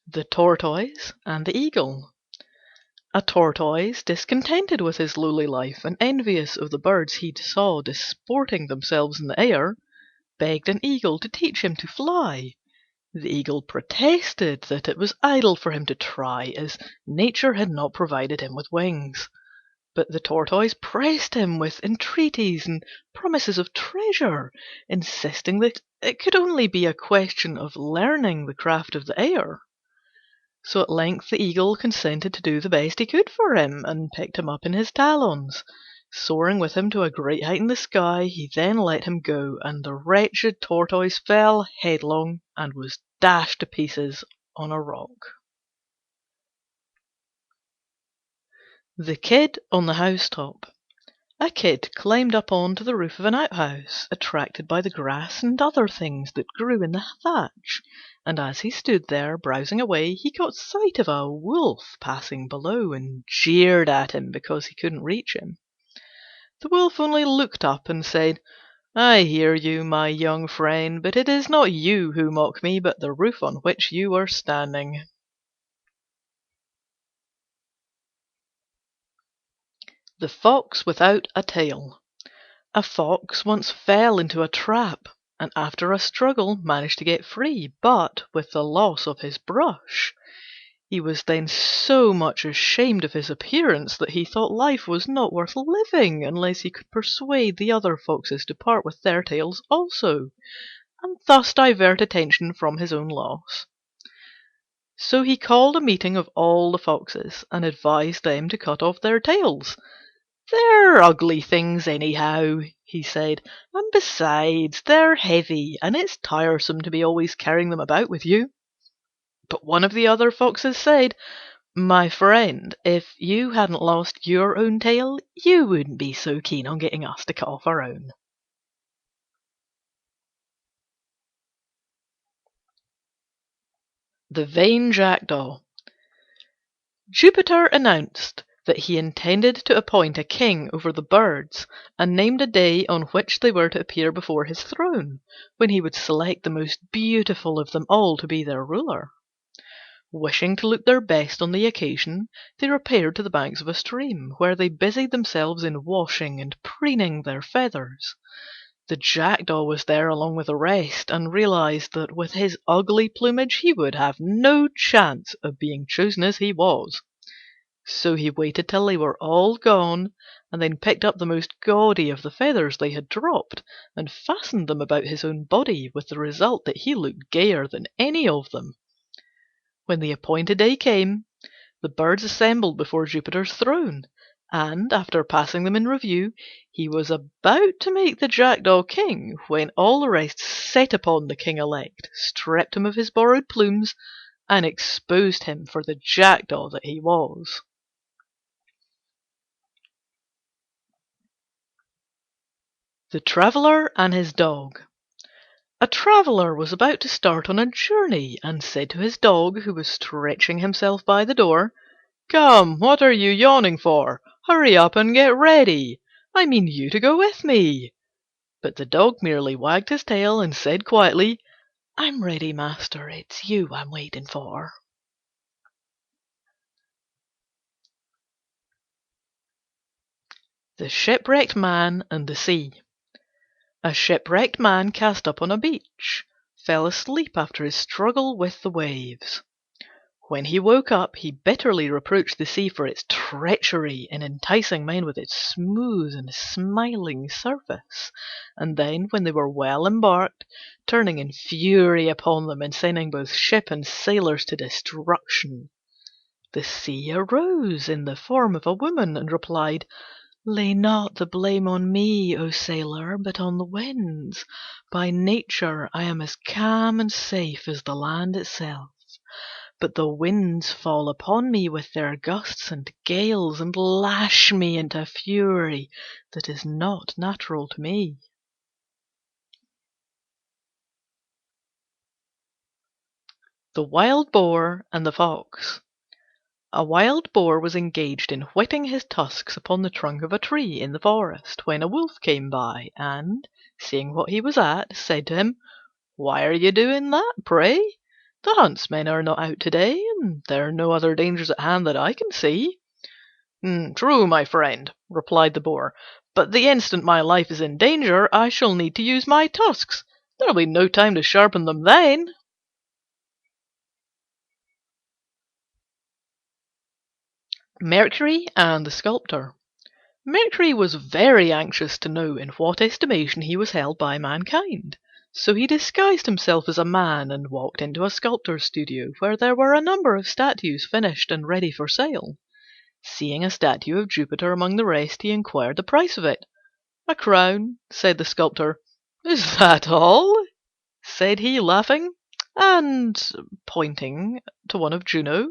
The Tortoise and the Eagle. A Tortoise, discontented with his lowly life and envious of the birds he saw disporting themselves in the air, begged an Eagle to teach him to fly. The Eagle protested that it was idle for him to try, as nature had not provided him with wings. But the Tortoise pressed him with entreaties and promises of treasure, insisting that it could only be a question of learning the craft of the air. So at length the Eagle consented to do the best he could for him, and picked him up in his talons. Soaring with him to a great height in the sky, he then let him go, and the wretched Tortoise fell headlong and was dashed to pieces on a rock. The Kid on the Housetop. A Kid climbed up on to the roof of an outhouse, attracted by the grass and other things that grew in the thatch, and as he stood there browsing away he caught sight of a wolf passing below, and jeered at him because he couldn't reach him. The wolf only looked up and said, "I hear you, my young friend, but it is not you who mock me, but the roof on which you are standing." The Fox without a Tail. A Fox once fell into a trap, and after a struggle managed to get free, but with the loss of his brush. He was then so much ashamed of his appearance that he thought life was not worth living unless he could persuade the other foxes to part with their tails also, and thus divert attention from his own loss. So he called a meeting of all the foxes, and advised them to cut off their tails. "They're ugly things anyhow," he said, "and besides they're heavy, and it's tiresome to be always carrying them about with you." But one of the other foxes said, "My friend, if you hadn't lost your own tail, you wouldn't be so keen on getting us to cut off our own." The Vain Jackdaw. Jupiter announced that he intended to appoint a king over the birds, and named a day on which they were to appear before his throne, when he would select the most beautiful of them all to be their ruler. Wishing to look their best on the occasion, they repaired to the banks of a stream, where they busied themselves in washing and preening their feathers. The Jackdaw was there along with the rest, and realized that with his ugly plumage he would have no chance of being chosen as he was. So he waited till they were all gone, and then picked up the most gaudy of the feathers they had dropped, and fastened them about his own body, with the result that he looked gayer than any of them. When the appointed day came, the birds assembled before Jupiter's throne, and, after passing them in review, he was about to make the Jackdaw king, when all the rest set upon the king-elect, stripped him of his borrowed plumes, and exposed him for the Jackdaw that he was. The Traveller and his Dog. A Traveller was about to start on a journey, and said to his dog, who was stretching himself by the door, "Come, what are you yawning for? Hurry up and get ready. I mean you to go with me." But the dog merely wagged his tail and said quietly, "I'm ready, master. It's you I'm waiting for." The Shipwrecked Man and the Sea. A shipwrecked man cast up on a beach fell asleep after his struggle with the waves. When he woke up he bitterly reproached the sea for its treachery in enticing men with its smooth and smiling surface, and then, when they were well embarked, turning in fury upon them and sending both ship and sailors to destruction. The sea arose in the form of a woman and replied, "Lay not the blame on me, O sailor, but on the winds. By nature I am as calm and safe as the land itself. But the winds fall upon me with their gusts and gales, and lash me into fury that is not natural to me." The Wild Boar and the Fox. A wild boar was engaged in whetting his tusks upon the trunk of a tree in the forest, when a wolf came by, and, seeing what he was at, said to him, "Why are you doing that, pray?" The huntsmen are not out today, and there are no other dangers at hand that I can see." "True, my friend," replied the Boar, "but the instant my life is in danger I shall need to use my tusks. There will be no time to sharpen them then." Mercury and the Sculptor. Mercury was very anxious to know in what estimation he was held by mankind, so he disguised himself as a man and walked into a sculptor's studio where there were a number of statues finished and ready for sale. Seeing a statue of Jupiter among the rest, he inquired the price of it. "A crown," said the Sculptor. "Is that all?" said he, laughing, and pointing to one of Juno.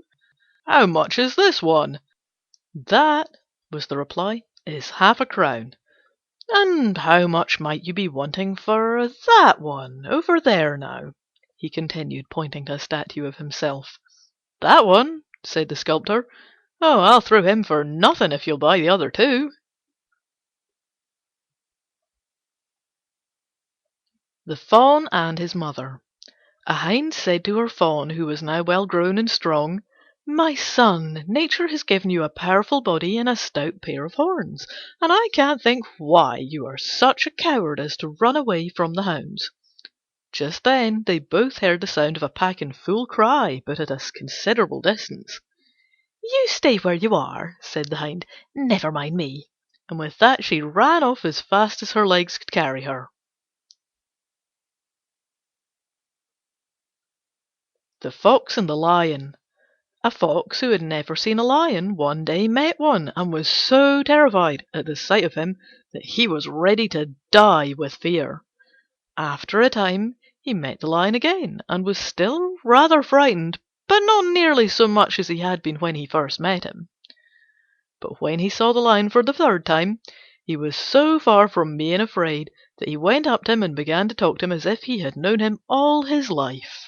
"How much is this one?" "That," was the reply, "is half a crown." "And how much might you be wanting for that one over there now?" he continued, pointing to a statue of himself. "That one?" said the Sculptor. "Oh, I'll throw him for nothing if you'll buy the other two." The Fawn and His Mother. A hind said to her fawn, who was now well grown and strong, "My son, nature has given you a powerful body and a stout pair of horns, and I can't think why you are such a coward as to run away from the hounds." Just then they both heard the sound of a pack in full cry, but at a considerable distance. "You stay where you are," said the hind. "Never mind me." And with that she ran off as fast as her legs could carry her. The Fox and the Lion. A Fox who had never seen a Lion one day met one, and was so terrified at the sight of him that he was ready to die with fear. After a time he met the Lion again, and was still rather frightened, but not nearly so much as he had been when he first met him. But when he saw the Lion for the third time, he was so far from being afraid that he went up to him and began to talk to him as if he had known him all his life.